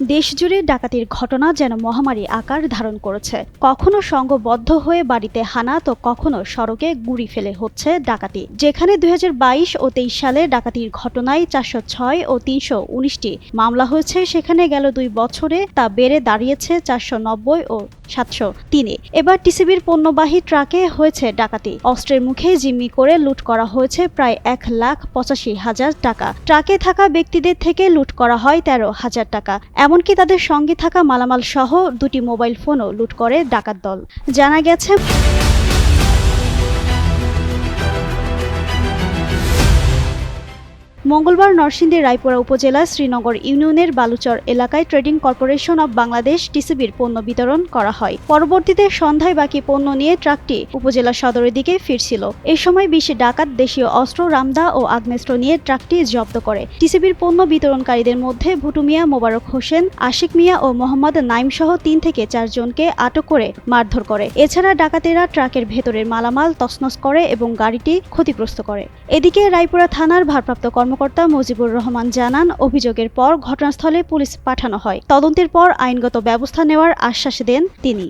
দেশজুড়ে ডাকাতির ঘটনা যেন মহামারী আকার ধারণ করেছে। কখনো সংঘবদ্ধ হয়ে বাড়িতে হানা, তো কখনো সড়কে গুঁড়ি ফেলে হচ্ছে ডাকাতি। যেখানে ২০২২ ও ২৩ সালে ডাকাতির ঘটনায় ৪০৬ ও ৩১৯টি মামলা হয়েছে, সেখানে গেল ২ বছরে তা বেড়ে দাঁড়িয়েছে ৪৯০ ও ৭০৩-এ। এবার টিসিবির পণ্যবাহী ট্রাকে হয়েছে ডাকাতি। অস্ত্রের মুখে জিম্মি করে লুট করা হয়েছে প্রায় ১,৮৫,০০০ টাকা। ট্রাকে থাকা ব্যক্তিদের থেকে লুট করা হয় ১৩,০০০ টাকা। এমনকি তাদের সঙ্গে থাকা মালামাল সহ ২টি মোবাইল ফোনও লুট করে ডাকাত দল। জানা গেছে, মঙ্গলবার নরসিংদীর রায়পুরা উপজেলার শ্রীনগর ইউনিয়নের বালুচর এলাকায় ট্রেডিং কর্পোরেশন অব বাংলাদেশ টিসিবির পণ্য বিতরণ করা হয়। পরবর্তীতে সন্ধ্যায় বাকি পণ্য নিয়ে ট্রাকটি উপজেলা সদরের দিকে ফিরছিল। এই সময় ২০ ডাকাত দেশীয় অস্ত্র, রামদা ও আগ্নেয়াস্ত্র নিয়ে ট্রাকটি জব্দ করে। টিসিবির পণ্য বিতরণকারীদের মধ্যে ভুটু মিয়া, মোবারক হোসেন, আশিক মিয়া ও মোহাম্মদ নাইম সহ ৩ থেকে ৪ জনকে আটক করে মারধর করে। এছাড়া ডাকাতেরা ট্রাকের ভেতরের মালামাল তছনছ করে এবং গাড়িটি ক্ষতিগ্রস্ত করে। এদিকে রায়পুরা থানার ভারপ্রাপ্ত কর্মকর্তা মুজিবুর রহমান জানান, অভিযোগের পর ঘটনাস্থলে পুলিশ পাঠানো হয়। তদন্তের পর আইনগত ব্যবস্থা নেওয়ার আশ্বাস দেন তিনি।